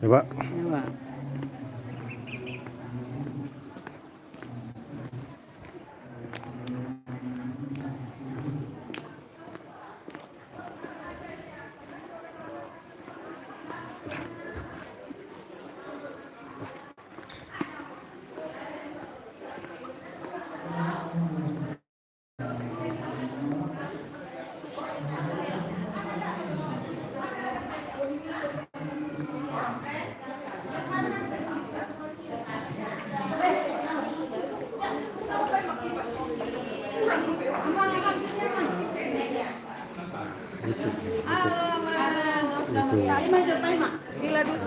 Coba. Coba.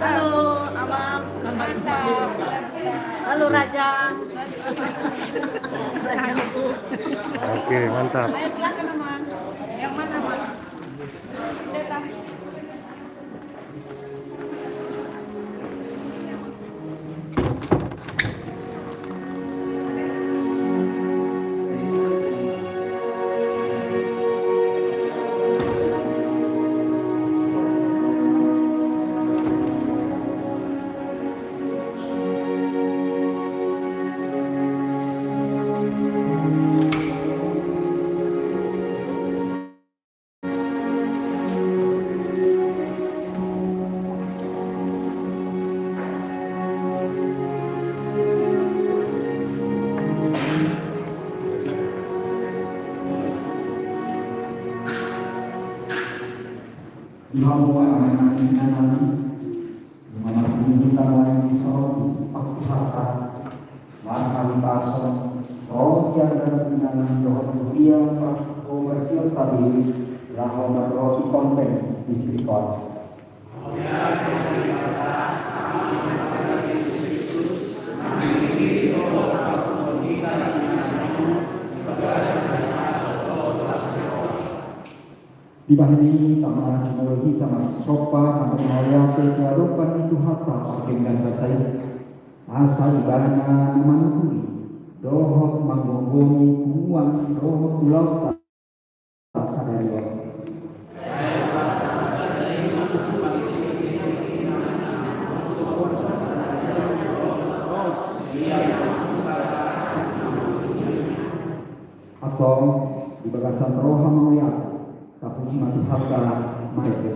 Halo, Abang. Halo, Raja. Oke, mantap. Ayo silakan, Amang. Yang mana, Bang? Datang. Dihawa anak Nabi dimana kita lain disoroti aku harta maka pason roh yang dalam pinangan roh dia komersial tadi lahon roh konten di Srikon. Di bahari taman teknologi taman sopa taman maya kehidupan itu hatta pakai dan basai asal ibana manuturi dohot manggonggoni kuang dohot ulau tak sadar. Atau di bagasan roha melihat tapi mati harta mereka.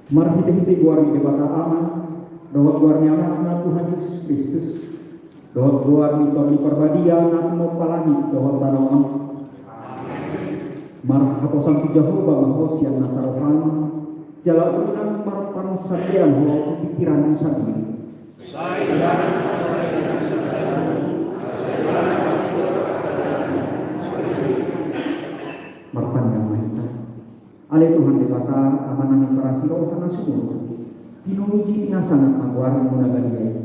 Mari kita guardi debata aman, dohot guardi anak Tuhan Yesus Kristus, dohot guardi Tuhan perbadia anak mau palagi dohot tanaman. Mari haposan Jehovah mahos yang nasarohan, jalan ulang marpan sadian ho pikiran sadi. Marpan yang mahita. Ale Tuhan debata amanah yang berasiro karena sumur. Dinuji nasangat magwar muna galiay.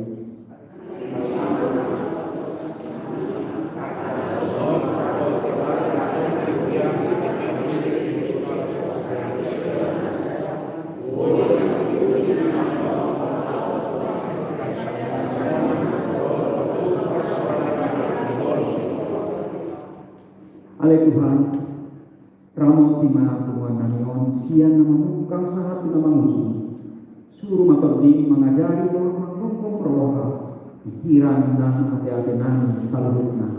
Ramo timana tuan nanion sian nama mukang sahat nama musuh. Suruh matoding mengajari dalam menghukum perloha. Pikiran dan hati-hati nani salutna.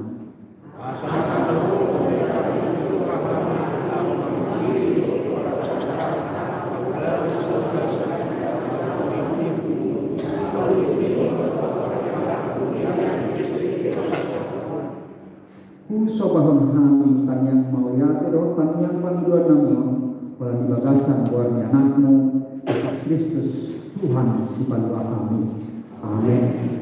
Sobahon hami tanyang mawayate do tanyang panggiluan namion wala di bagasan buarnya anakmu Kristus Tuhan si pandoa kami. Amin.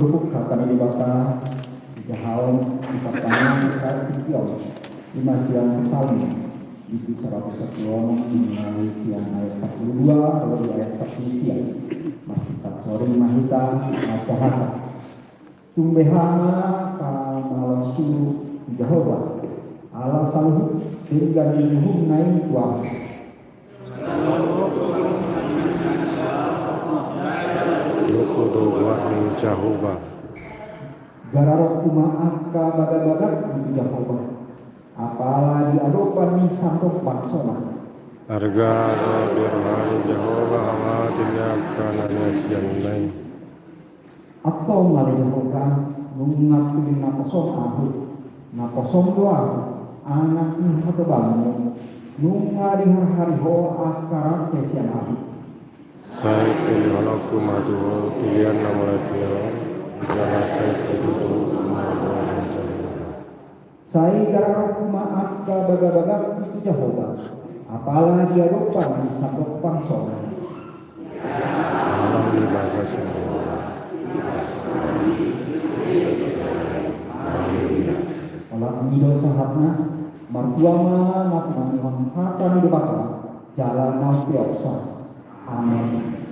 huruf kata di bata jahal dikatakan kartikion lima siang saling itu 110 mengenai siang ayat 42 kalau di ayat 1 siang masih tak sore mahita bahasa tumbehana kamalang sulu Jehovah Allah saluhu dengan dinuhum naik kuasa Yokodo warni Jehovah. Gararok kumaaka badak-badak di Jehovah. Apalagi adopan ni santok baksona. Harga dirhani Jehovah amatinya kananya siang lain. Atau ngali Jehovah nungatulin naposom ahu. Naposom doa anak ni hatabanmu. Nungari hari ho akarat kesian ahu. Saya pilih anakku matu pilihan nama dia. Karena saya itu nama Jehovah. Saya gararok kumaaka badak-badak itu Jehovah. Apalagi adopan ni santok baksona. Alam di bawah semua. Olah mido sahatna martuama nakunanihon hata ni debaka jalan naupiopsa. Amin.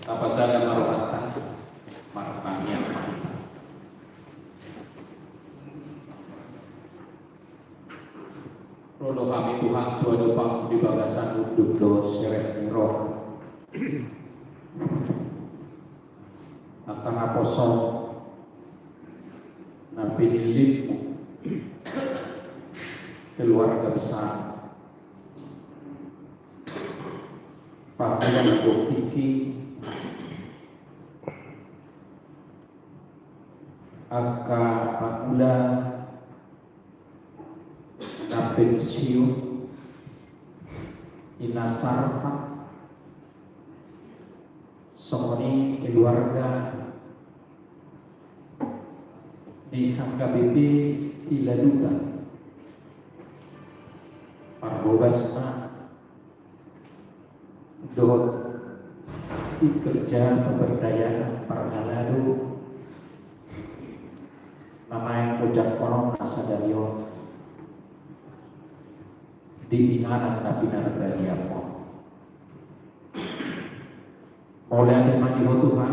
apa saja marohatan martanya rodo kami Tuhan Tuhan Dupang di bagasan uduk do seret roh akan aposol nabi nilipmu keluarga besar Pakulan Bukiki Aka Pakula Napensiu Inasarpa Songoni keluarga di HKBP Tiladuta Parbobasna dot kerja pemberdayaan Parnaladu nama yang ucap konon asa dario di inganan Nabi Narbadiapo oleh tema di Tuhan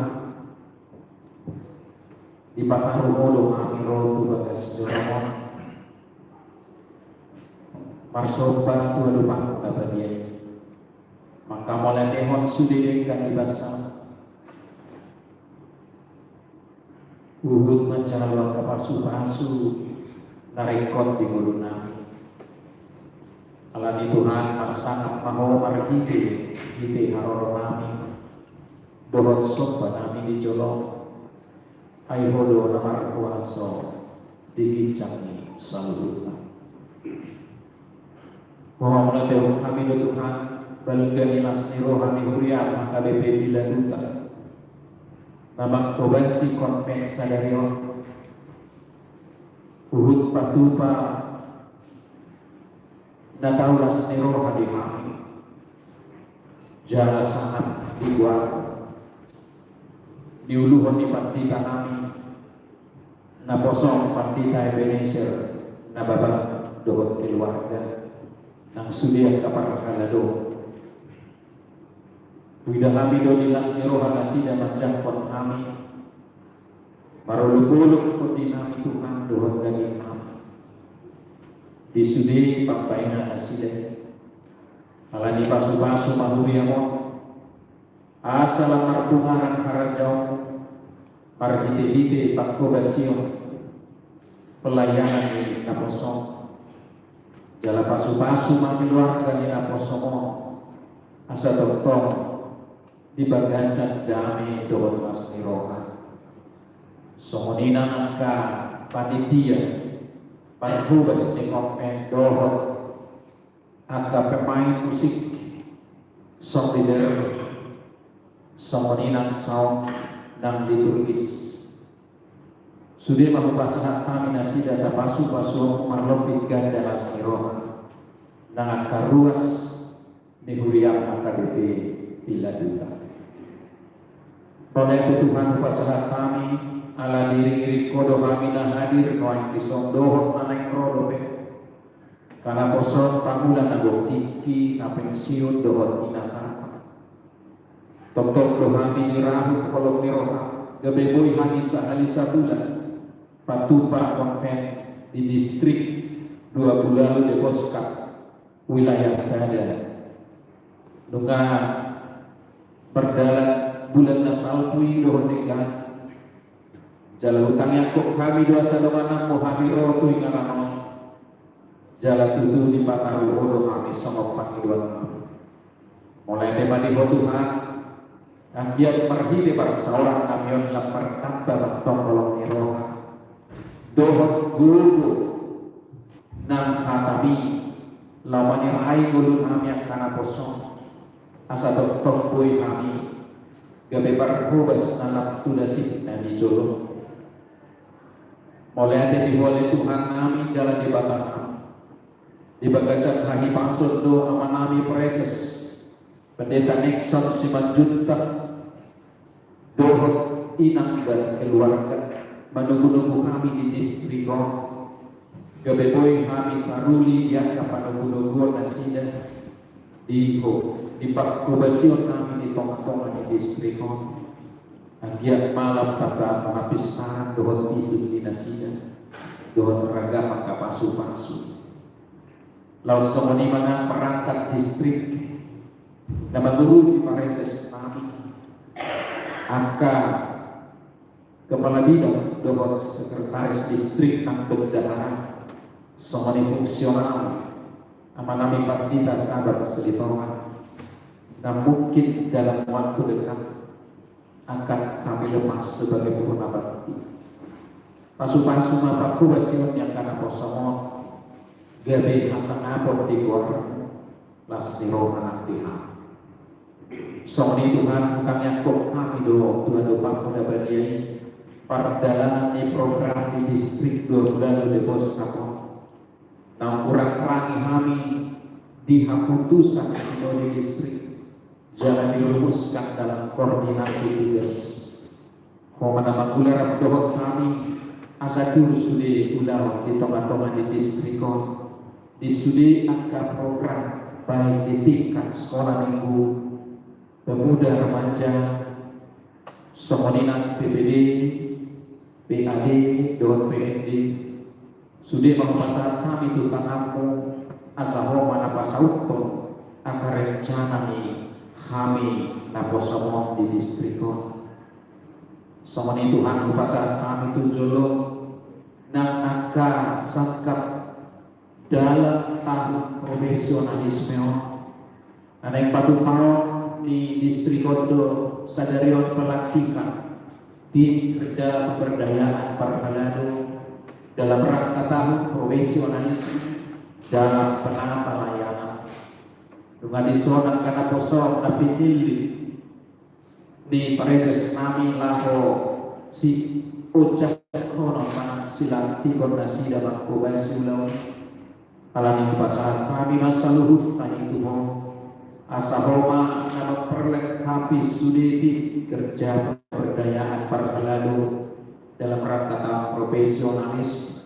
di Pataru Olo Amiro Tubagas Joromon Marsoba Tuhan Lupang Narbadiapo maka mulai tehon sudah kan dibasa Uhud mencalon kapasu-pasu narekot di muluna alani Tuhan marsangat maho marhide hite haroro nami dorot sopa nami di jolong aihodo namar kuaso dibincang saludna mohon mulai tehon kami do Tuhan balgani nasni rohani huriat maka BP Viladuta nabang kobasi konven sadario Uhud patupa natau nasni rohani mami jala sangat dibuat diuluhon di pandita nami naposong pandita Ebenezer nababang dohot keluarga nang sudia kapar halado Wida kami do dilas niroha nasida manjangkot kami maruluk-uluk koti nami Tuhan dohon daging kami disudi pampaina nasida alani pasu-pasu mahuriamon asala martungaran harajau marhite-hite pakobasio pelayanan di naposong jala pasu-pasu mamiluarga di naposomo asa doktong di bagasan dami dohon masni roha songonina angka panitia parhubas di konven dohon angka pemain musik song leader songonina sound nang ditulis sudah mahupasahat kami nasida sa pasu-pasu marlopit ganda masni roha nang angka ruas ni huriang AKBP Viladuta oleh Tuhan upasahat kami ala diri kodo kami na hadir noan kisong dohot maneng rodo pe karena poson pangulan nagok tiki na pensiun dohot inasapa tok-tok do kami nirahu kolong niroha gabeboy hanisa halisa bulan patupa konven di distrik 2 bulan de Boska wilayah sada nunga berdalan bulan nasalpui dohon dekan jala hutang yakuk kami dua sadonganam muhamiro tu inganano jala tutu di pataru odo kami songok pangiduan mulai tema di Tuhan anggiat marhide barsaurang namion lapar tanpa bantong kolong niroha dohon guru nang hatami lawanir ai gulu nami akana kosong asa doktor pui kami gabe parhubas nanap tudasik dan dijolong mulai ada diwali Tuhan nami jalan di batang di bagasan rahi maksud do ama nami preses pendeta Nixon Simanjunta dohot inang dan keluarga menunggu-nunggu kami di distrik gabe boy kami paruli yang kapanunggu-nunggu nasida di pakkubasion kami di tongah-tongah di distrikon agiat malam tata menghabis tangan dohon isu dinasida dohon raga maka pasu lalu semua mana perangkat distrik nama guru di Pareses nami angka kepala bidang dohon sekretaris distrik nang bendahara semua fungsional amanami partita sahabat selitongan. Nah mungkin dalam waktu dekat akan kami lepas sebagai purna bakti. Pasu-pasu mapaku basion yang kana posomon gabe hasan apot di luar lasiro anak diha. Songni Tuhan kami kok kami do Tuhan do pamuda badiai pardalanan di program di distrik 2 bulan di bos kapon. Nah kurang-kurangi kami di keputusan di distrik jangan dirumuskan dalam koordinasi tugas. Komanda Magular dohot kami asa dulu sudah ulah di toma-toma di distrikon di sudah angka program baik di tingkat sekolah minggu, pemuda remaja, somoninan PPD, PAD, dohot PND sudah mengpasar kami tentang kamu asa mana pasauton akar rencana ni kami naposomong di distrikon somon itu Tuhan pasar kami tujolo nang angka sangkap dalam tahun profesionalisme ada yang patupau di distrikon do sadarion pelantikan tim kerja pemberdayaan parhalado dalam rangka tahun profesionalisme dalam penanganan layanan dengan disonan karena kosong tapi di Pareses nami laho si ucap kono mana silanti koordinasi dalam kubasi ulang alami kepasaran kami masa luhut tanya itu asa Roma nama perlengkapi sudeti kerja pemberdayaan para lalu dalam rangka tahun profesionalis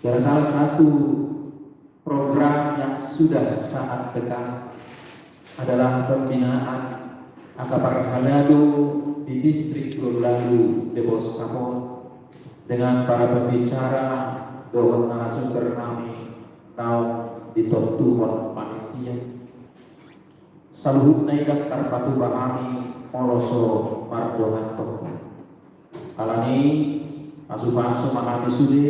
dan salah satu program yang sudah sangat dekat adalah pembinaan akapar halado di distrik Lalu Debos Kapol dengan para pembicara doon narasumber kami tahun ditentukan panitia saluhut naikat tarpatu bahami oloso mardongan toko alani asu-asu mahami sude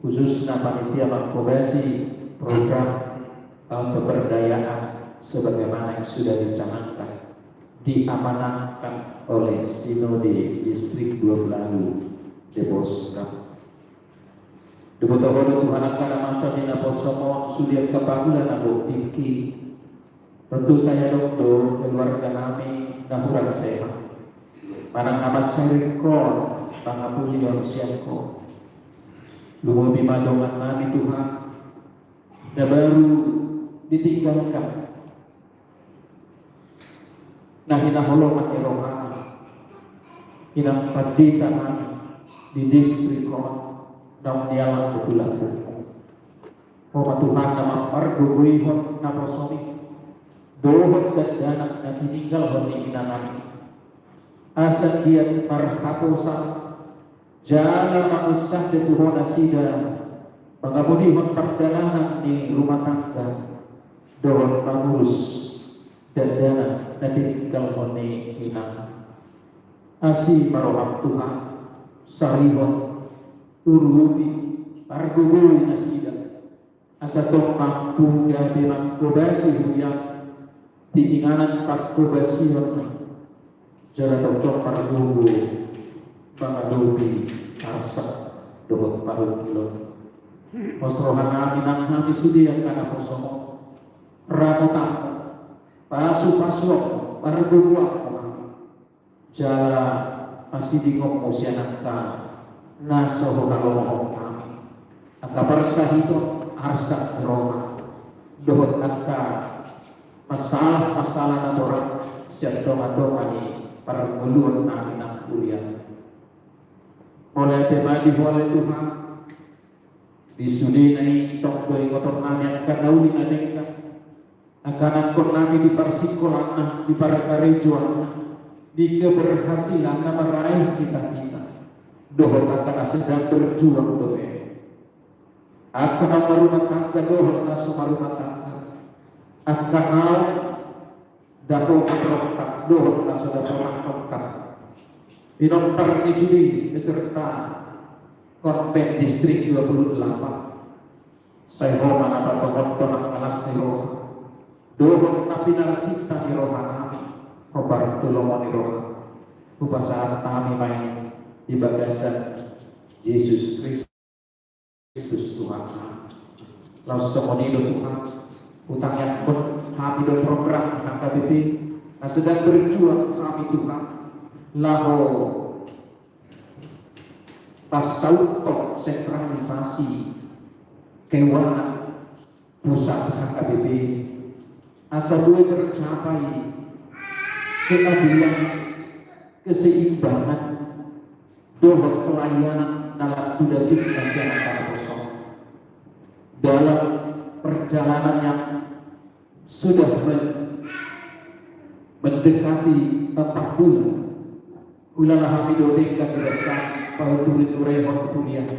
khususnya panitia mengkobasi program pemberdayaan sebagaimana yang sudah dicanangkan diamanahkan oleh Sinode Distrik 2 Lalu Debos Kapol. Debotohodo Tuhan akan masa dina posomon sudia kepagulan abo tinggi. Tentu saya dokter keluarga kami nahuran sehat. Manang amat syarikon pangapulion siangko. Lumo bimadongan kami Tuhan. Dan baru ditinggalkan. Nah hinaholongan erohani. Hinang pandita kami di distrik kon daun dialang betulan buku. Oma Tuhan nama parguguihon naposomi. Dohot dan danak na tininggal honi inanami. Asal dia marhaposan jala mausah de Tuhan asida pangabudihon perdalanan di rumah tangga dohot mangurus dan danak na tininggal honi inanami. Asih maroham Tuhan sarihon urubi argugui asida asatong mampu gabi mangkobasi huyang diinganan pakobasiyon jara tocok pargugu pangalubi arsak dohot parugilon masrohan namin ang kami sudiyan kana posomo ramotan pasu-pasok parguguak jala pasidingok musyanan ka nasoho kalomong kami akaparsahito arsak roma dohot angka masalah-masalah na orang siap dong-dong ni para nguluan namin ang kuliah. Oleh temadi oleh Tuhan disudi na itokdoy ngotor namin ang kanauli na neka ang kanangkot namin di parsikolan na di para karejuan na di keberhasilan meraih cita-cita. Dohon akan sedang berjuang doa. Akan rumah tangga dohon nasumah rumah tangga. Akan dapat berangkat dohon nasudah berangkat. Inom pernisudi beserta konven distrik 28. Saya hormat apa tohon alasiro. Dohon tapi narsita di rohanami. Kobar tulomoni rohan. Upasaan kami main di bagasan Yesus Kristus Tuhan. Langsung monido Tuhan. Utang yang pun kami do program KBP. Nah sedang berjuang kami Tuhan. Laho pasautok sentralisasi keuangan pusat KBP. Asa dua tercapai keadilan, keseimbangan, dohon pelayanan dalam tudasik masyarakat kosong. Dalam perjalanan yang sudah mendekati 4 bulan, ulalah hamido dengka kedasan pauturin urehon kuliah.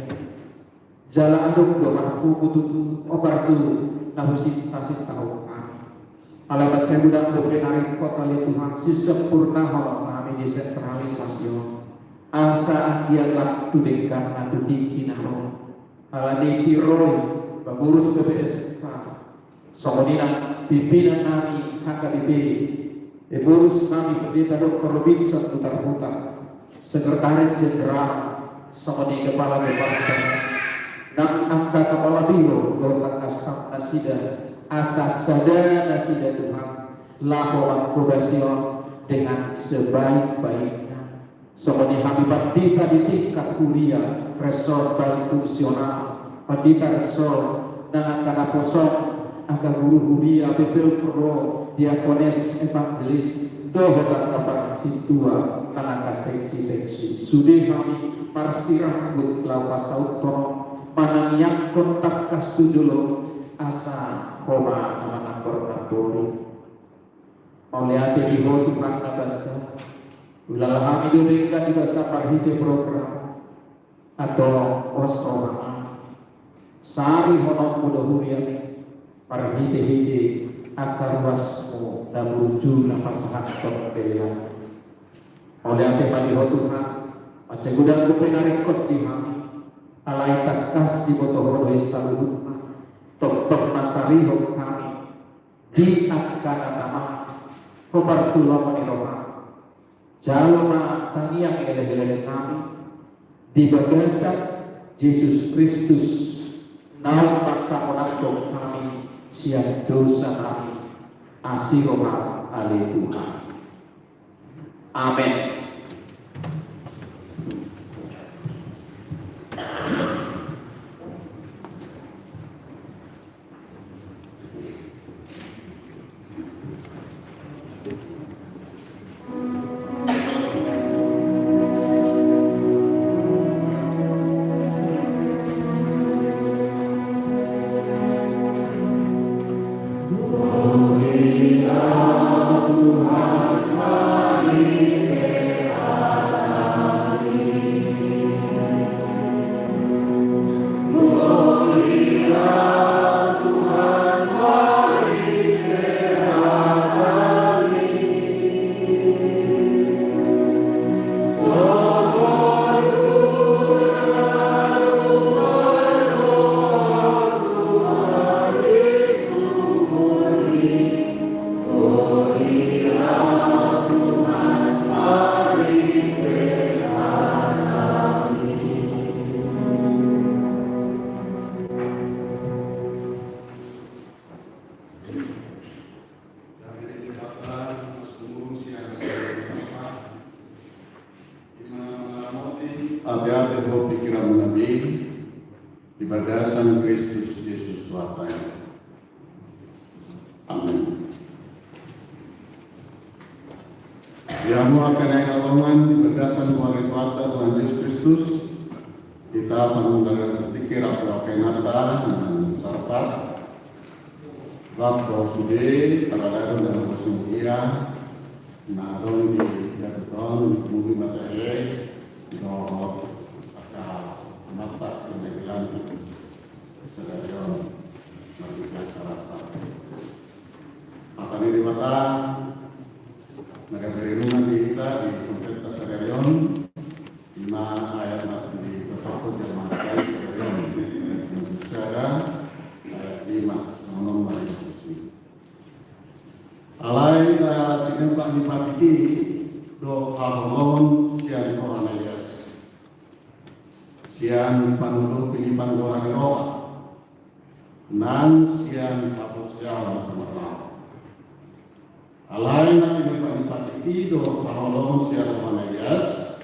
Jala aduk dohanku kututu obartu nahusin tasik tahu kami. Alamat saya udang dopenarin kota li Tuhan sesempurna hawa kami desentralisasi. Asa akialah tudengkan atu tinggi naho. Aladeki roy pengurus PPSK. Sokodina pimpinan kami HKBP. Pengurus kami pendeta Dr. Robinson Putar-Putar. Sekretaris Jenderal Somoni Kepala Departemen dan angka Kepala Biro Gortak Kastam Nasida asas sadar nasida Tuhan laporan kobasion dengan sebaik-baiknya. Somoni kami pendeta di tingkat kuliah resor baik fungsional pendeta resor dan akan aposol akan guru kuliah PPL Pro diakones evangelis dohon kabar situa tanaka seksi-seksi sudah kami parsirambut lawas sautono manang yang kontak kastujulo asa koma anak kornapori oleh ati diho Tuhan nabasa ulala kami dudengkan di basa parhite program atau osrohana sari honok mudah-hurian parhite-hite akar wasmu dan lucu napasahat pembelian oleh ati diho Tuhan macam gudang kupenarik kot di kami alai takas di botohodo isaluhut Tok nasariho kami di atkana tamah kobartullah maniroha jalma tangiang ele-ele kami di bagasan Yesus Kristus naum maka menakut kami siap dosa kami asiroha ali Tuhan. Amin. Hati-hati bahwa pikiran Nabi di bagasan Kristus Yesus Tuhan. Amin. Yang akan naik di bagasan wanita Tuhan Yesus Kristus, kita akan berpikir apa kenata dan sarpat. Waktu sudah para lalu dalam musim ia, naron di beton mungkin materi no aka amata kenegelan sedaya bagi masyarakat. Akan ini mata negara rumah di kita di Kompeten Sagarion 5 ayat di Kota Jerman Sagarion di Indonesia ayat 5 nomor Yesus. Alai da tinembak ni patiki do kaholon sian orang ayas sian panulu pinipan orang eropa nan sian kapusya sama alai na tinembak ni patiki do kaholon sian orang ayas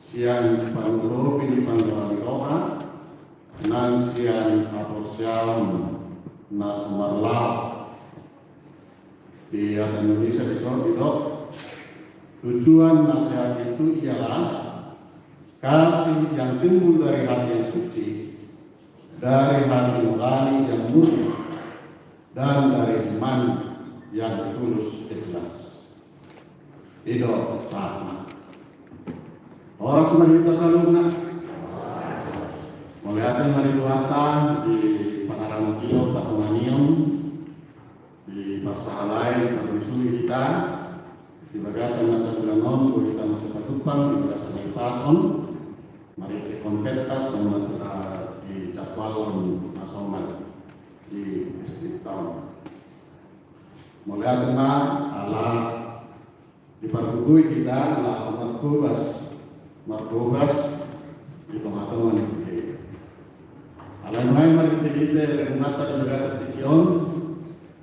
sian panulu pinipan orang eropa nan sian kapusya na sumarlau di Indonesia di tujuan nasihat itu ialah kasih yang timbul dari hati yang suci, dari hati nurani yang murni, dan dari iman yang tulus ikhlas. Itu sama. Orang semua kita selalu nak melihat hari Tuhan di Pangarang Kio, Patunganium, di masalah lain menyusui kita di bagasan masa bulan kita masuk patupang di bagasan pason mari kita konfetas sama di Cakwalon Masoman di distrik Town mulai tengah ala di Parugui kita ala Markobas di Tomatongan di ala mulai mari kita renata di bagasan Tikion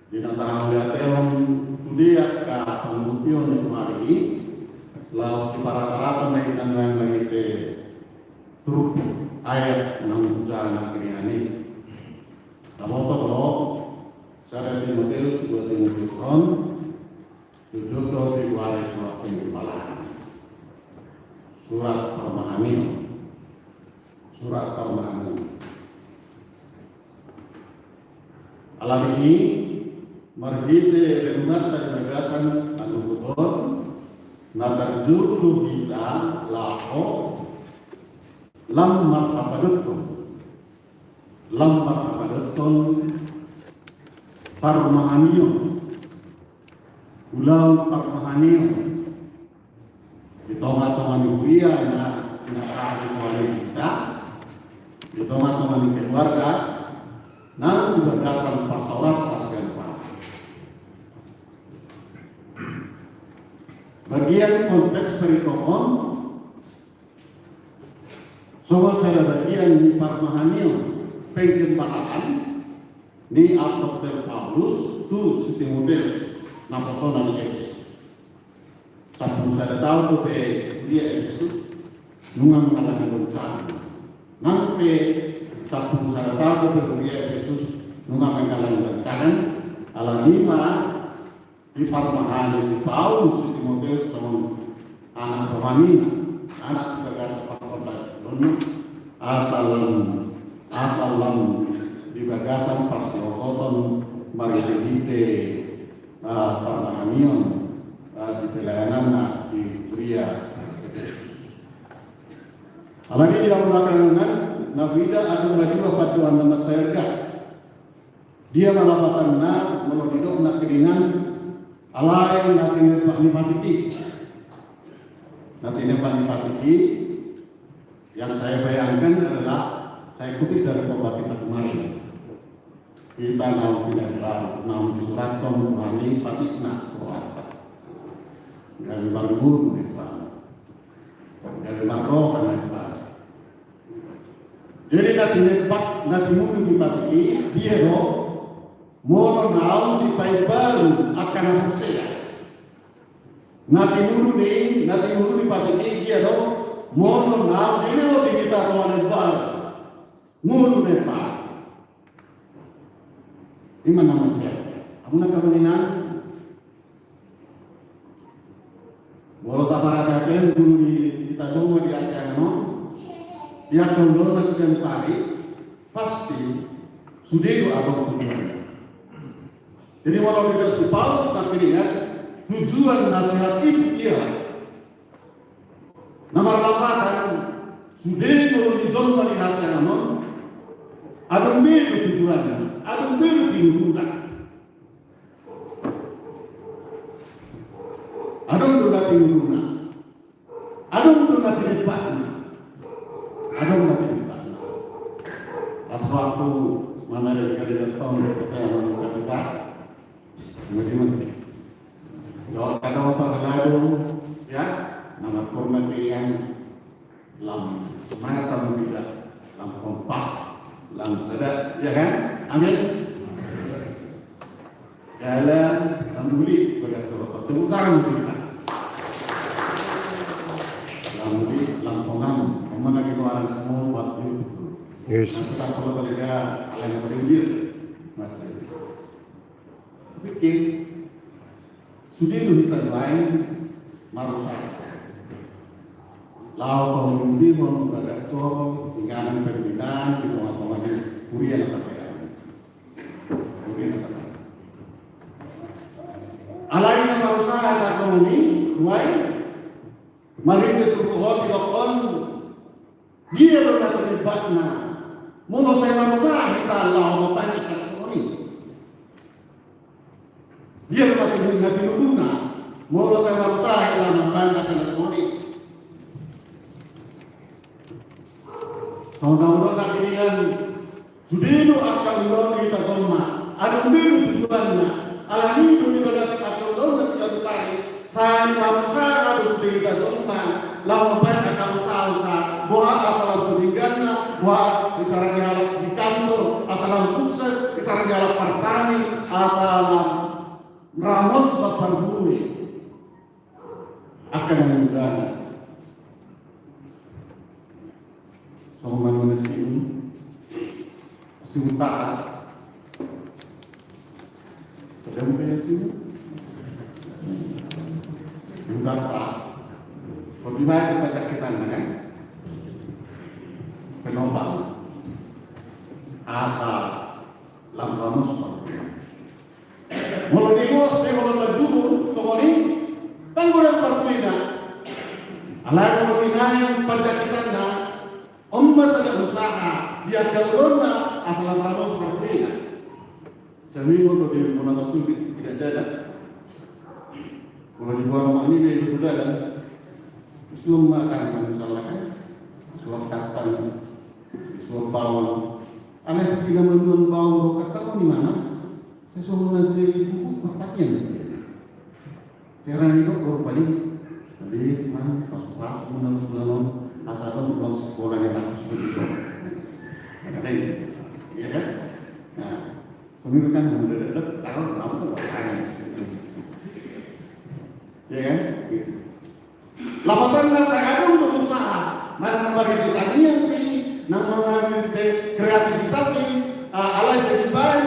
di antara melihatnya sudah ke pembuktian yang kemarin laos di para naik dengan lagi turut ayat 6 anak kiriani kamu tahu saya Timotius 2 Timotiuson 7 di waris surat pengimpalan surat permahani alam ini margite renungat dan gagasan anu beton natarjur kita laho lam marhabadatun parmahanium ulang parmahanium di tonga-tonga nuria na kahari kita di tonga-tonga keluarga nang gagasan pasorat bagian konteks perikopon semua saya bagian di Parmahanium penggembaan di Apostol Paulus tu si Timotius naposona di Yesus sabun saya tahu tu dia Yesus nungang mengalami bencana nanti sabun saya tahu tu dia Yesus nungang mengalami bencana ala lima di Parmahani si Paulus si Timotius sama anak rohani anak bagasan pakoda asalam di bagasan pasiokoton maritegite Parmahanion di pelayanan di Kuria alami tidak melakukan nabida akan berdua paduan nama serga dia malapatan na melodidok nak kedingan alai nanti nipatiki yang saya bayangkan adalah saya kutip dari khotbah kita kemarin kita naum di surat Tuhan patikna dari banggur dari makroh karena jadi nanti mudu dipatiki dia mau naum di baru akan bersih. Nanti dulu di patiki dia mau naum di kita orang baru mulu depan. Ini mana masih? Aku nak kemana? Walau tak parahkan dulu kita dulu di Asia dia dulu masih pagi pasti sudah itu apa tujuannya. Jadi walau tidak si Paulus tapi ingat tujuan nasihat itu dia Nomor lampatan, sudah kalau dijual dari hasil namun, adung belu tujuannya, adung belu tindukan, adung duna tindukan, adung duna tindukan, adung duna tindukan. Pas waktu mana yang kita datang kita yang kita, kemudian kalau ada apa lalu, ya. Nama Kementerian lam semangat tamu kita, lam kompak, lam sadar, ya kan? Amin. Jalan lam buli pada suatu tepuk tangan kita. Lam buli, lam pongam, mana kita orang semua buat itu. Yes. Kita kalau mereka alam macam macam. Tapi sudah luhitan lain marusak. Lau pengundi mau berada cor tinggalan perbedaan di tengah-tengah kurian atau kurian atau alain yang berusaha atau ini why mari kita tuhon dilokon dia berada di batna mau saya berusaha kita lau banyak atau ini dia berada di natuluna mau saya berusaha kita banyak atau ini. Tahun-tahun kekinian sudah akan menolong kita semua. Ada biru tujuannya. Alami itu di bagasi akan menolong sekali kali. Saya bangsa harus kita semua. Lawan banyak kamu salsa. Buat asal peninggalnya, buat isaran jalan di kantor, asal sukses, isaran jalan partani, asal ramos bapak buri akan memudahkan. Sama manusia ini, si utara, sedang bersih, utara. Bagaimana baca kita kan? Penopang, asa, lamramus. Kalau digos, kalau berjubur, semua ini, kan boleh berbeda. Alat berbeda baca kita kan? Omba sedang usaha dia gaulona asal ramus berbeda. Seminggu kalau di mana sulit tidak ada. Kalau di rumah ini dia sudah ada. Semua akan mensalahkan. Suap katan, suap bawang. Anak tidak menjual bawang kata di mana? Saya suruh nasi buku pertanyaan. Cara itu korban jadi mana pas menang asal bukan sekolah yang harus begitu, ya kan? Nah, pemilu kan mendadak tahu apa orang, ya kan? Gitu. Lapatan masyarakat untuk usaha, mana membagi tadi yang membagi kreativitas alai sediban,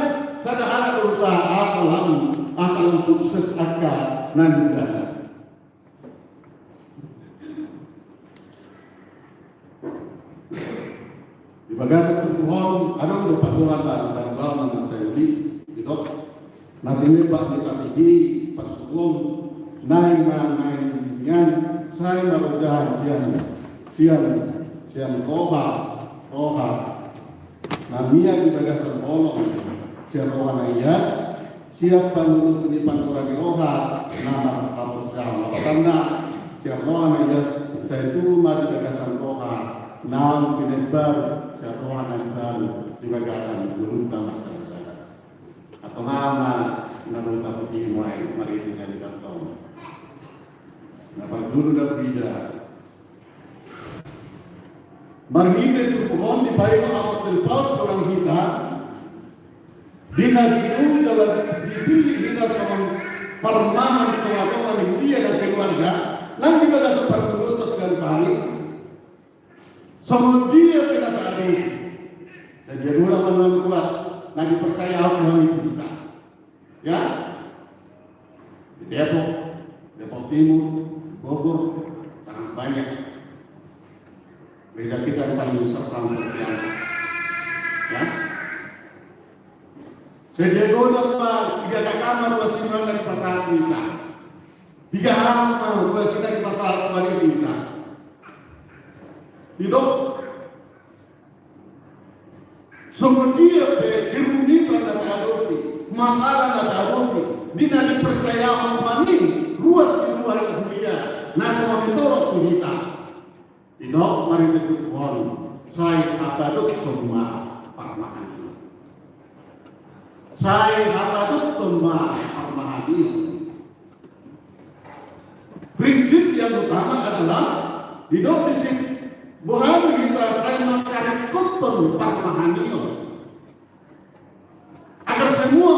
sederhana berusaha asal sukses akan nanti. Di bagasi Tuhan ada udah patuhan dan dalam saya beli gitu. Nanti ini pak kita tinggi pas sebelum naik mainan saya berusaha siang roha. Namanya di bagasi bolong siang roha nayas siap panggul di pantura di roha nama harus sama karena siang roha nayas saya turun di bagasi roha nam pinebar ruangan baru di bagasan beruntung masalah atau nama namun tak putih mulai mari tinggal di kantong. Napa dulu dah bida. Mari itu pohon di payung apostol Paulus orang kita di nagiu jalan dipilih kita sama permahan di tengah-tengah di dia dan keluarga nanti bagasan perlutus sekali kali. Sebelum dia kena tahu, dan dia dulu akan kuas, dan dipercaya Tuhan itu kita, ya. Di Depok Timur, Bogor, sangat banyak. Beda kita yang paling besar sama yang, ya. Saya dapat 3 kamar wasiman dari pasar kita, 3 halaman wasiman di pasar wanita kita. Hidup sumber dia kerumitan dan adopi, masalah dan adopi, dina dipercaya mani ruas di luar dunia, nasa monitor kita. Hidup mari ditutupan, saya abaduk semua parmahan ini. Saya abaduk semua parmahan ini. Prinsip yang utama adalah hidup di sini. Bukan kita saya mencari kutub parmahan ini. Agar semua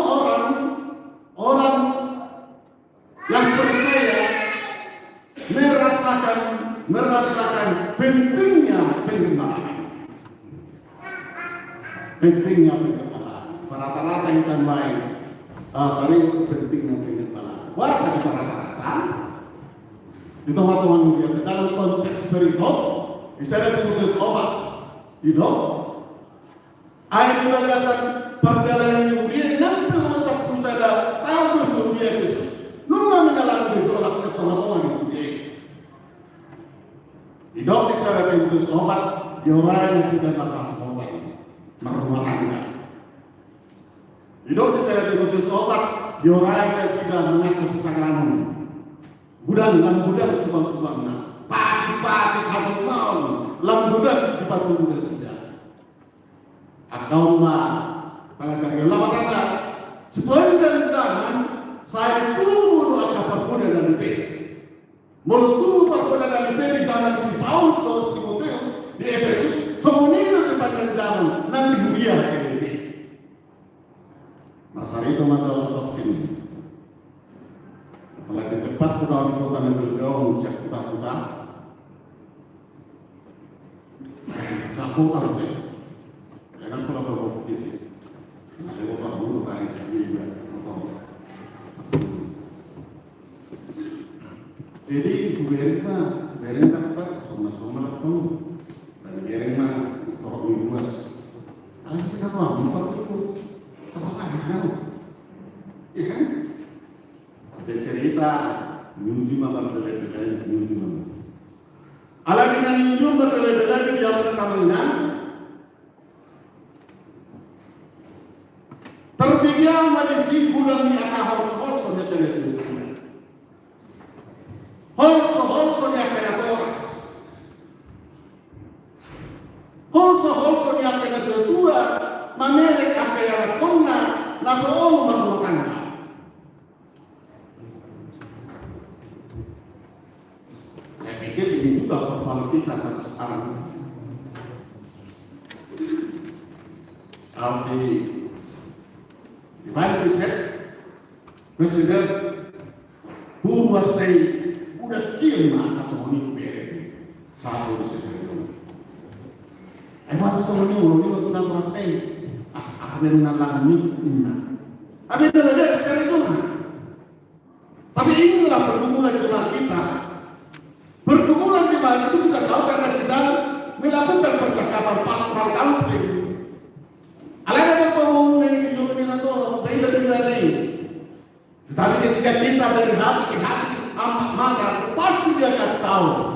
orang yang percaya merasakan pentingnya pengembangan. Pentingnya pengembangan. Rata-rata yang lain tadi itu pentingnya pengembangan. Wasa kita rata-rata di teman-teman yang dalam konteks berhidup bisa ditulis obat hidup. Ayat gagasan perjalanan Yuria nampil masa pusada tahun Yuria Yesus. Nuna menalang berjolak setengah-tengah Yuria. Hidup secara ditulis obat di orang yang sudah lepas obat merumah tangga. Hidup secara ditulis obat di orang yang sudah mengaku sukarano. Budan subang-subangna. Pati-pati kadang malam. Lambudan di batu budak sudah. Akau pengajar lama kata sepanjang zaman saya tunggu akan berbuda dan dipilih. Menunggu berbuda dan dipilih di zaman si Paulus atau Timoteus di Efesus. Semuanya sepanjang zaman nanti dunia akan dipilih. Masalah itu maka untuk ini. Kalau di tempat kuda di kota yang berjauh siap kuda-kuda. Sapu tahu saya. Jangan kalau begitu. Ada bapak dulu kayak juga. Jadi ibu Bering kata sama-sama tahu. Dan Bering mah torok luas. Kalau kita tahu bapak itu apa tahu? Iya kan? Ada cerita nyuji makan berbeda-beda nyuji makan. Alam dengan nyuji berbeda-beda di dalam rekamannya. Terbilang madisi bulan ni akah holso nya telet. Holso nya penatoras. Holso nya penatua mamerek akaya konna nasoong marumatan. Saya pikir ini juga persoalan kita sampai sekarang. Kalau di balik riset, presiden Buruastai udah kirim atas semua ini satu riset itu. Masa semua ini waktu nak Buruastai, ada nantangan ini, ada yang dari itu. Tapi inilah pergumulan jemaat kita. Pergumulan jemaat itu kita tahu karena kita melakukan percakapan pastoral counseling. Ada pembangunan yang hidup ini atau beda-beda. Tetapi ketika kita dari hati ke hati, maka pasti dia kasih tahu.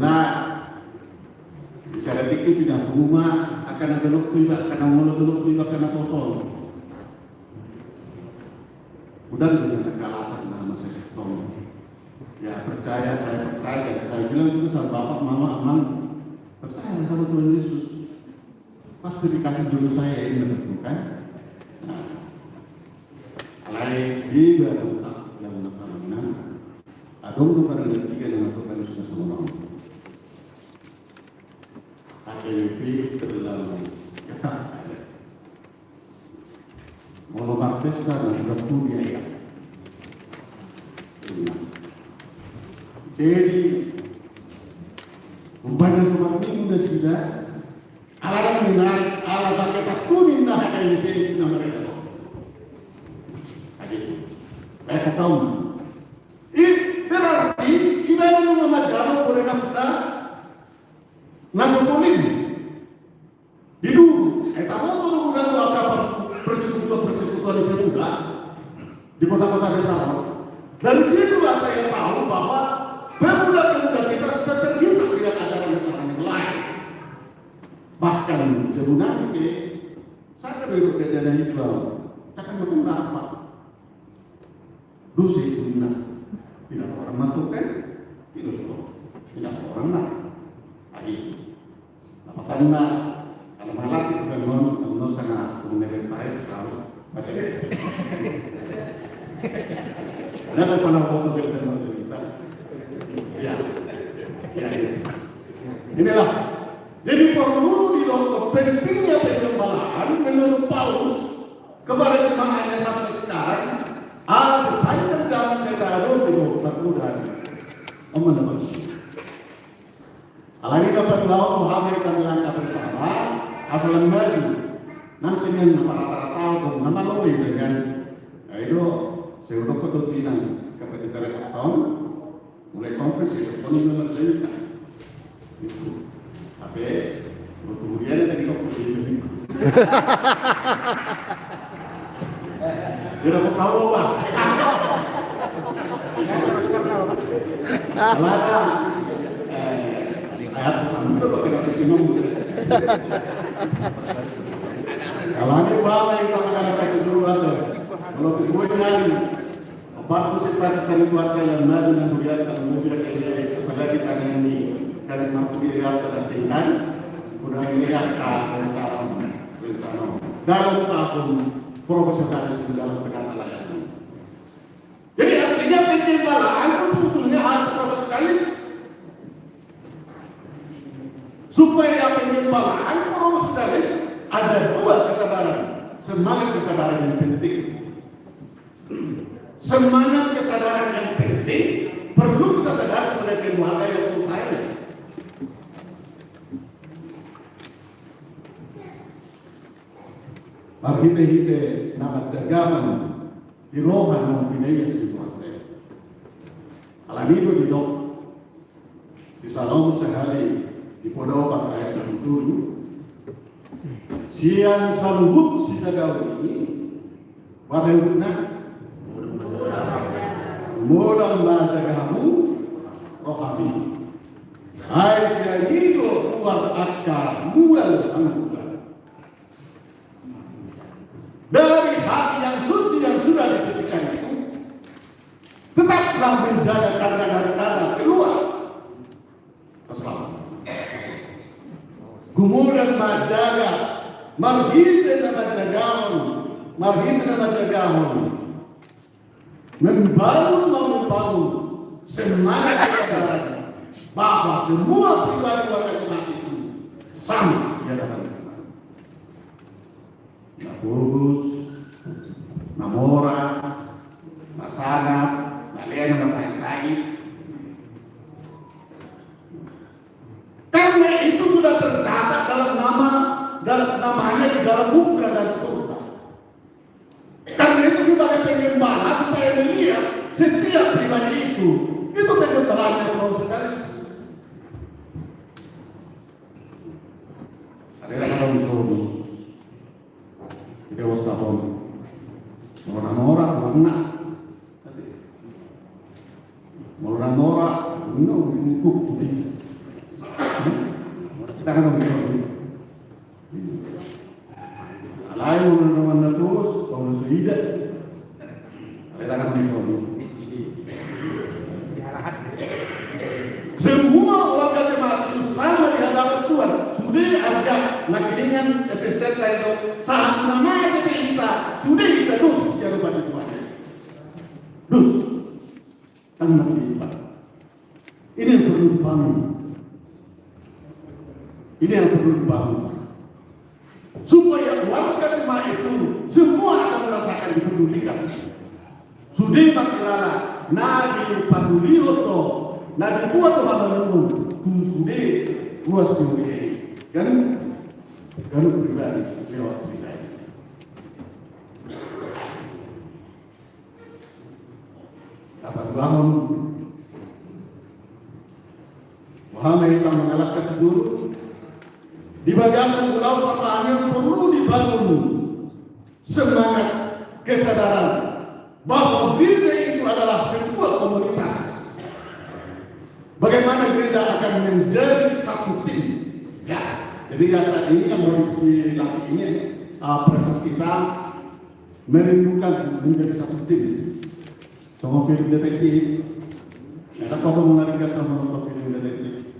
Nah, bisa detik tidak rumah akan ada lukul, akan muluk karena kosong. Udah dengan kekalasan dalam masa sektor. Ya percaya, saya bilang juga sama bapak, mama, amang percaya sama Tuhan Yesus. Pasti dikasih dulu saya ini menentukan. Nah, alai di dalam yang menentukan, adong tu pada tiga yang menentukan sudah semua. AKBP terlalu ketat. Monopartes dan berpunya ya. Jadi umpamanya seperti ini sudah sudah alat menarik alat pakai takunin dah kayak ini mereka. Jadi mereka tahu. Ini berarti kita ini mengajar mereka kita nasupolin di dulu. Tahu tu bukan apa persekutuan itu juga di kota-kota besar. Dari situlah saya tahu bahwa pemuda-pemuda kita sudah terbiasa dengan ajaran-ajaran yang lain. Bahkan sebenarnya saya duduk di dalam itu, akan betul apa? Dosa itu benar. Tidak orang matukan, tidak orang nak. Lagi, apa karena kalau malam itu kan non sangat mengenai pakai selalu baca. Jangan pernah waktu bercerita cerita. Ya. Inilah. Jadi perlu didorong pentingnya pengembalaan menurut Paulus kepada jemaatnya sampai sekarang. Sepanjang zaman sedaru itu termudah. Teman-teman. Alani dapat laut Muhammad kami langkah bersama asal maju. Nanti yang rata-rata nama lo itu kan. Itu saya udah ketutupan kepada kita tahun mulai konferensi itu pun nomor cerita. Itu. Tapi kemudian tadi kok begini. Dia mau tahu apa? Alana, ayat sampai pakai kesimung. Alana bawa itu akan ada keseluruhan. Kalau kedua kali, apapun situasi terlibat yang maju dan melihat kemudian kepada kita ini kali mampu dilihat kepentingan, sudah melihat rencana dalam tahun profesionalis dalam perkara layanan. Jadi artinya penjembalaan itu sebetulnya harus profesionalis. Supaya penjembalaan profesionalis ada dua kesadaran, semangat kesadaran yang penting. Semangat kesadaran yang penting perlu kita sadar sebagai keluarga yang utama. Kita nama jagaman di rohan dan binaya semuanya. Alam itu di dok di salon sekali di pondok ayat dulu. Siang salubut si jagawan ini pada guna mudah menjagamu rohani. Hai siang itu keluar akal mual anak. Dari hati yang suci yang sudah disucikan itu, tetaplah menjaga karena dari sana keluar. Keselamatan. Kemudian menjaga, marhita nama jagawan, membangun semangat kesadaran bahwa semua pribadi warga jemaat itu sama di hadapan Tuhan. Burgus, Namora, Masana, Malena, Masai. Karena itu sudah tercatat dalam namanya di dalam buku kerajaan surga. Karena itu sebagai pengembala supaya melihat setiap pribadi itu pengembala yang profesionalis. Adalah kalau disuruh Dewas tahun, orang-orang mana? Orang-orang, untuk kita kan orang lain orang-orang terus, orang sudah, kita kan orang semua warga jemaat itu sama di hadapan Tuhan. Sudah ada nakilingan episode itu saat namanya kita sudah kita dus di hadapan Tuhan. Dus tanpa kita. Ini yang perlu dibangun. Ini yang perlu dibangun. Supaya warga jemaat itu semua akan merasakan dipedulikan. Sudah maknanya nadi padulihoto. Nah, dibuat orang-orang itu sudah puas dunia. Kan pribadi lewat pribadi. Dapat bangun. Muhammad yang mengalahkan tidur. Di bagasan pulau pertahanan perlu dibangun semangat kesadaran bahwa kita itu adalah sebuah komunitas. Bagaimana gereja akan menjadi satu tim? Ya, jadi ini yang dilatih ini proses kita merindukan menjadi satu tim. Sama film detektif, ada kau menarik gas sama nonton film detektif.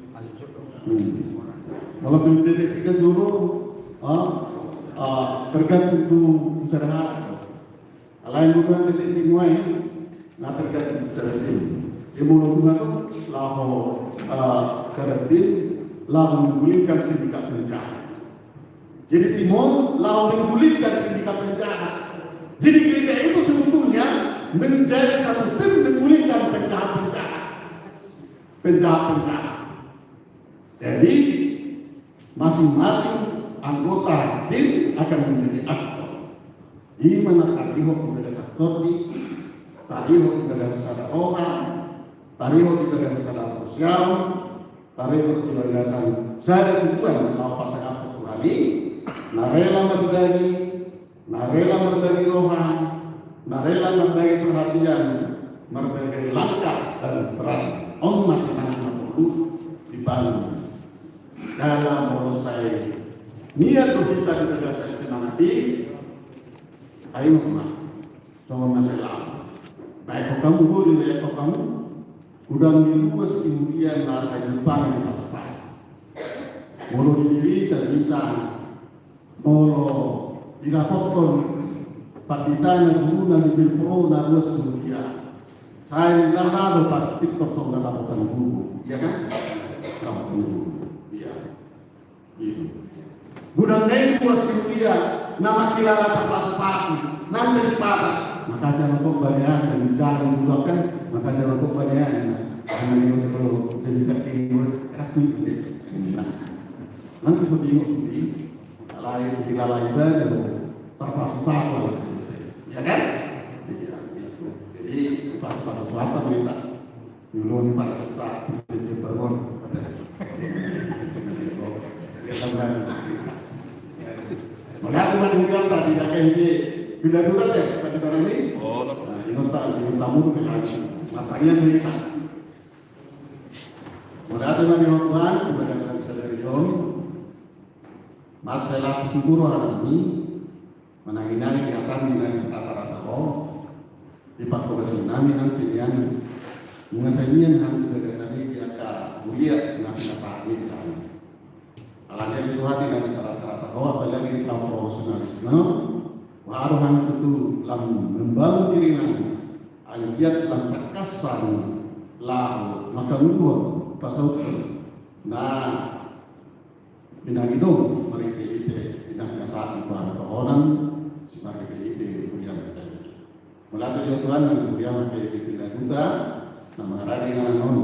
Kalau film detektif kan dulu tergantung usaha. Lain bukan detektif muai, nah tergantung usaha tim. Mulut itu lalu karantin lalu menggulingkan sindikat penjara. Jadi Timon lalu menggulingkan sindikat penjara. Jadi gereja itu sebetulnya menjadi satu tim menggulingkan penjahat-penjahat. Jadi masing-masing anggota tim akan menjadi aktor. Di mana tariho kepada sektor di tariho kepada sadar orang. Tariho ibadah sadar sosial, tariho ibadah sadar tujuan kalau pasangan kurani, narela berbagi rohan, narela berbagi perhatian, berbagi langkah dan peran on masing-masing perlu dibangun dalam melesai niat kita di tegas semangati, ayo sama masalah. Baik kamu guru dan kamu udah miluas kemudian rasa depan yang pas-pas. Mulu diri cerita, mulu dilaporkan partitanya guna di Bilpro dan luas kemudian. Saya nggak tahu Pak TikTok soal laporan guru, ya kan? Laporan guru, iya. Itu. Gudang naik luas kemudian, nama kira rata pas-pas, nama sepatah. Maka saya lakukan banyak dan bicara juga kan, maka saya lakukan banyak. Hanya kalau jadi terkini rapi deh. Nanti begini sudi, lain tiga lain baru terpas-pas ya kan? Iya, itu. Jadi pas-pas selatan minta nyulun pada sesak di bangun. Kita kan. Melihat teman juga tadi dah ini bila dulu ya pada tahun ini. Oh, ini tamu ke lagi. Matanya bisa. Melihat teman Tuhan kepada saudara-saudarion, masalah syukur orang ini menangani kegiatan dengan rata-rata di Pak Tsunami nanti yang mengasainya nanti berdasarkan kita mulia dengan saat ini. Alanya itu hati dari rata-rata apalagi di kaum profesionalisme, waruhan itu lam membangun diri nanti, ayat lam terkesan lalu maka mundur pasal nah bidang itu mereka itu bidang saat itu ada orang sebagai itu kemudian melatih Tuhan dan kemudian mereka itu juga nama radingan non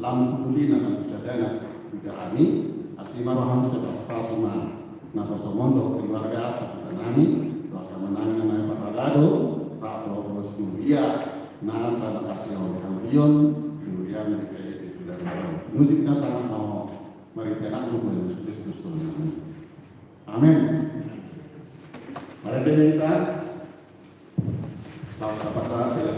lampu kulina dan sadana juga ini asima roham sebab semua nama somondo keluarga tanami keluarga menangan nama paralado prato terus dia nasa kasih orang Rion kemudian mereka itu dari menuju kita sangat mau meritakan kepada Yesus Kristus. Amin. Mari kita apa saat ya.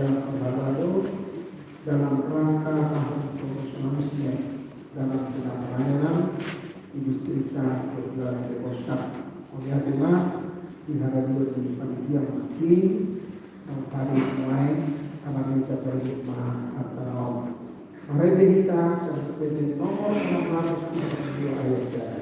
dalam lalu dalam rangka tahun profesionalisme dalam bidang pelayanan industri perguruan Deposkap. Oleh Adema dihadiri di panitia mati kali mulai kami mencapai atau mereka kita seperti nomor 672 ayat 1.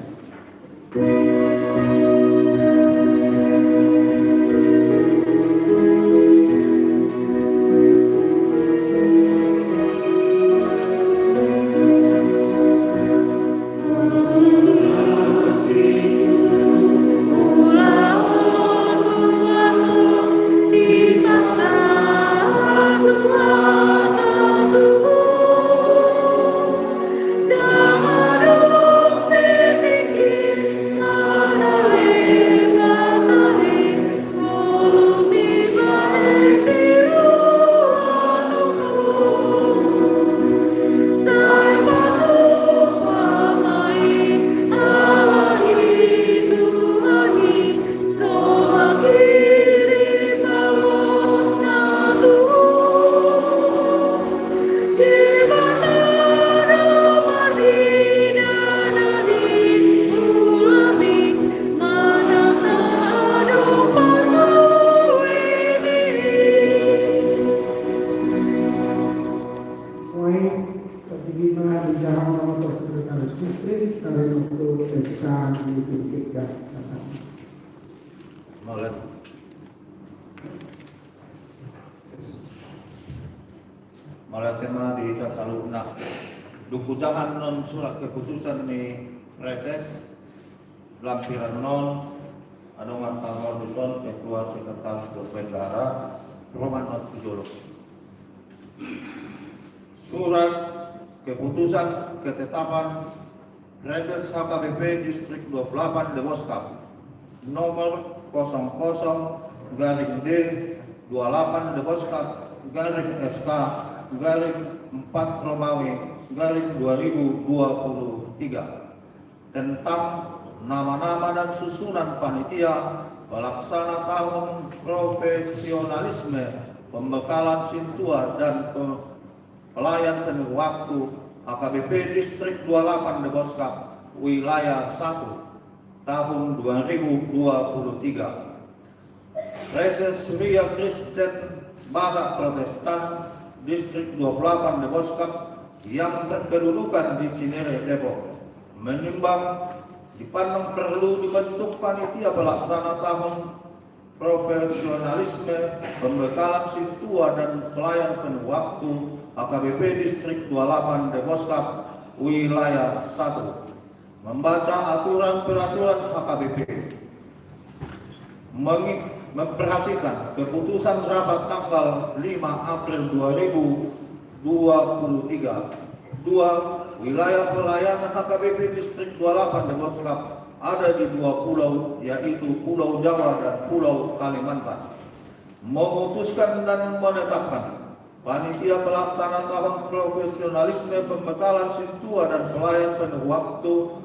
Malah tema di Tasaluna dukujangan non surat keputusan ni reses lampiran non adongan tanggal duson ketua sekretaris Bendahara Roman not Tujolo. Surat keputusan ketetapan reses HKBP Distrik 28 Deposkap nomor 00 garing D 28 Deposkap garing SK garing 4 Romawi garing 2023 tentang nama-nama dan susunan panitia pelaksana tahun profesionalisme pembekalan sintua dan pelayan penuh waktu HKBP Distrik 28 Deposkap wilayah 1 tahun 2023. Reses Ria Kristen Batak Protestan Distrik 28 Deposkap yang berkedudukan di Cinere Depok menimbang dipandang perlu dibentuk panitia pelaksana tahun profesionalisme pembekalan sintua dan pelayan penuh waktu HKBP Distrik 28 Deposkap wilayah 1 membaca aturan-peraturan HKBP memperhatikan keputusan rapat tanggal 5 April 2023. 2. Wilayah pelayanan HKBP Distrik 28 Deposkap ada di 2 pulau, yaitu Pulau Jawa dan Pulau Kalimantan. Memutuskan dan menetapkan panitia pelaksana tahun profesionalisme pembekalan sintua dan pelayan penuh waktu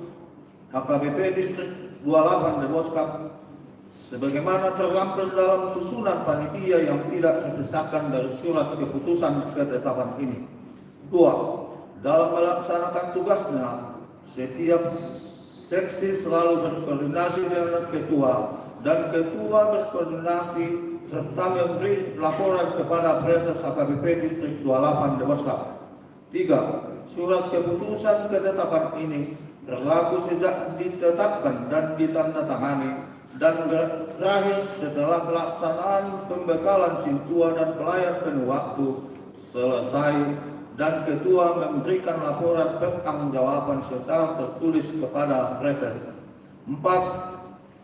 HKBP Distrik 28 Deposkap sebagaimana terlampir dalam susunan panitia yang tidak terpisahkan dari surat keputusan ketetapan ini. 2. Dalam melaksanakan tugasnya, setiap seksi selalu berkoordinasi dengan ketua dan ketua berkoordinasi serta memberi laporan kepada Preses HKBP Distrik 28 Deposkap. 3. Surat keputusan ketetapan ini berlaku sejak ditetapkan dan ditandatangani dan berakhir setelah pelaksanaan pembekalan sintua dan pelayan penuh waktu selesai dan ketua memberikan laporan pertanggungjawaban secara tertulis kepada Preses. 4.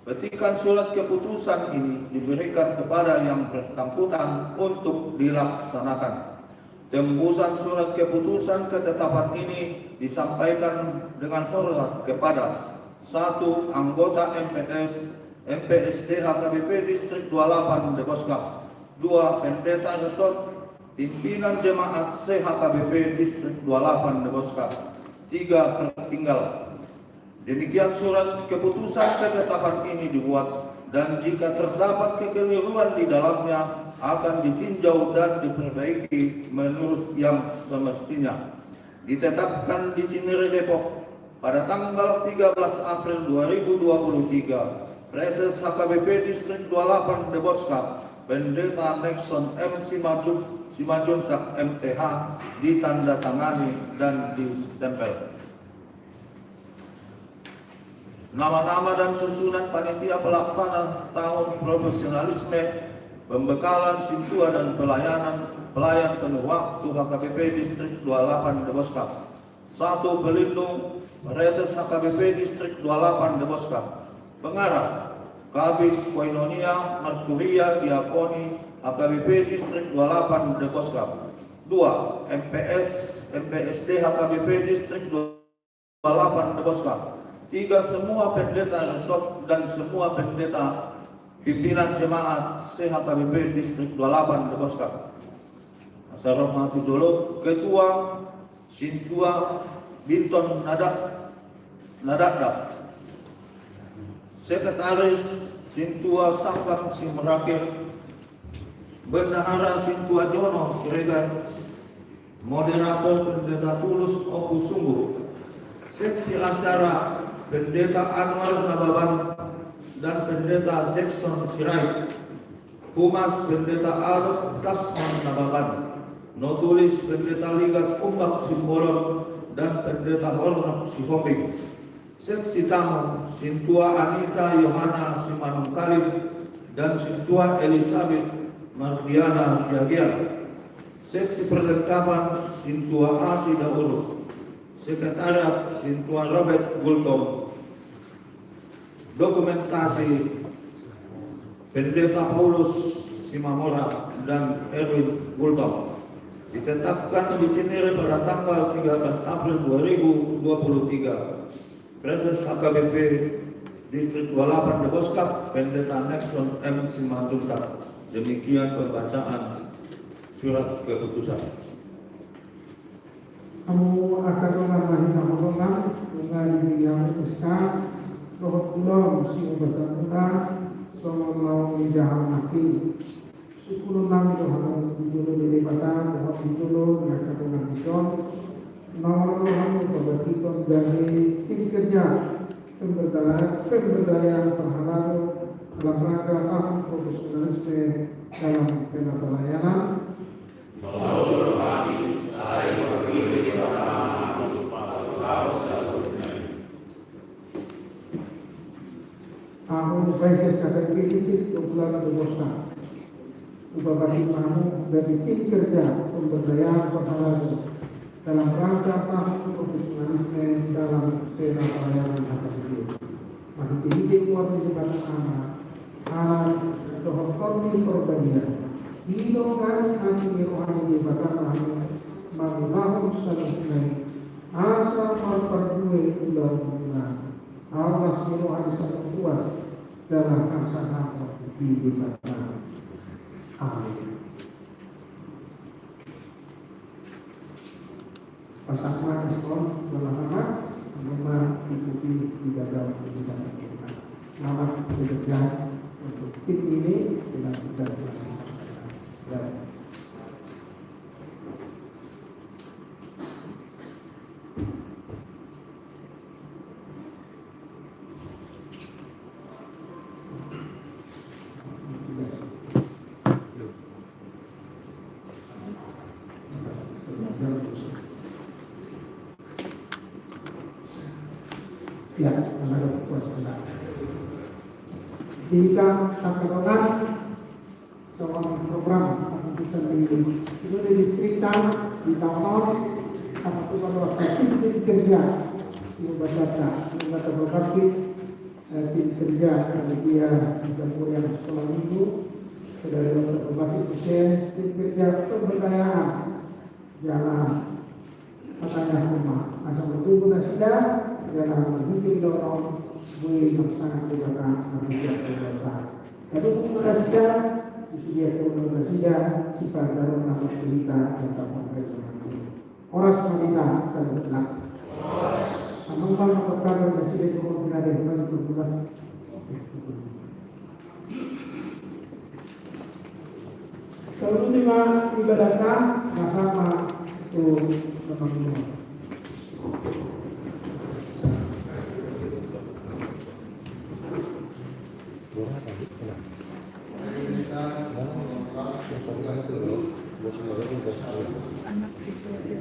Petikan surat keputusan ini diberikan kepada yang bersangkutan untuk dilaksanakan. Tembusan surat keputusan ketetapan ini disampaikan dengan hormat kepada 1. Anggota MPSD HKBP Distrik 28 Deposkap. 2. Pendeta Resort Pimpinan Jemaat CHKBP Distrik 28 Deposkap. 3. Pertinggal. Demikian surat keputusan ketetapan ini dibuat dan jika terdapat kekeliruan di dalamnya akan ditinjau dan diperbaiki menurut yang semestinya. Ditetapkan di Cinere Depok pada tanggal 13 April 2023, Reses HKBP Distrik 28 Deboskap, Pendeta Nexon M. Simajuntak MTH ditandatangani dan distempel. Nama-nama dan susunan panitia pelaksana tahun profesionalisme, pembekalan sintua dan pelayan penuh waktu HKBP Distrik 28 Deboskap. 1. Pelindung Reses HKBP Distrik 28 Deboskap. Pengarah Kabid Koinonia Merkuria Diakoni HKBP Distrik 28 Deboskap. 2. MPSD HKBP Distrik 28 Deboskap. 3. Semua pendeta resort dan semua pendeta pimpinan jemaat CHKBP Distrik 28 Deboskap. Assalamualaikum dulu Ketua Sintua Binton Nadakdap, Sekretaris Sintua Sangkang Simrakir, Bendahara Sintua Jono Siregar, Moderator Pendeta Tulus Opusunggu, Seksi Acara Pendeta Anwar Nababan dan Pendeta Jackson Sirait, Humas Pendeta Arif Tasman Nababan, Notulis Pendeta Ligat Umbak Simbolon dan Pendeta Hornok Sihoping, Seksi Tamu Sintua Anita Yohana Simanung Kalim dan Sintua Elizabeth Mardiana Siagian, Seksi Perlengkapan Sintua Asi Daulu, Sekretariat Sintua Robert Gultom, Dokumentasi Pendeta Paulus Simamora dan Erwin Gultom. Ditetapkan di Cinere pada tanggal 13 April 2023. Reses HKBP Distrik 28 Deboskap, Pendeta Nexon M. Simanjuntak. Demikian pembacaan surat keputusan. Kamu akan mengalami dengan yang besar, roh pulau si ubasana, semua mau dijaham mati. Sepuluh enam dohan dulu di debatan, dohan dulu mereka dengan bison. Nomor dohan pemberitahuan dari tim kerja pemberdayaan perhalalu dalam rangka tahun profesionalisme dalam pelayanan. Aku Reses HKBP Distrik 28 Deboskap. Bupati Mamu dari tim kerja pemberdayaan perhalalu dalam rangka tahun profesionalisme dalam pelayanan HKBP. Masih dididik warga jembatan anak dohon korni perbandingan. Ilokan asli rohani jembatan Mamu Mamulahum Sallallahu Asa Marpardue Ulang Allah sirohani satu puas dalam asa apa di jembatan. Amin. Pasang respon bersama memang ikuti di dalam kebijakan kita. Selamat bekerja untuk tim ini dengan tugas yang disampaikan. Ya, ada puas benar. Di Takalongan seorang program bisa itu di distrikan di tahun apa itu kalau tim kerja di Batak berbakti tim kerja dia juga yang sekolah minggu saudara berbakti dosen tim kerja pemberdayaan jalan katanya rumah asal betul sudah dalam mungkin dorong boleh sangat digunakan manusia berdoa. Tapi kemudian dia kemudian sifat dalam nama cerita yang dapat bersemangat. Oras wanita sangat benar. Anumpang perkara presiden kemudian ada yang berbulan. Selanjutnya ibadahkan bersama untuk teman-teman. Anak situ sih.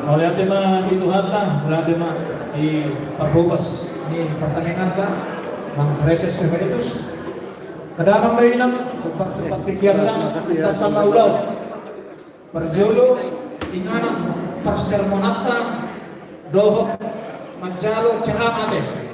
Oleh tema di Tuhan lah, berarti mah di perfokus di pertandingan kan, mang reses seperitus. Kadang bayilang tempat pikiran lang, tentang ulau, perjolo, inganan, persermonata, dohok, masjalo, cahamate.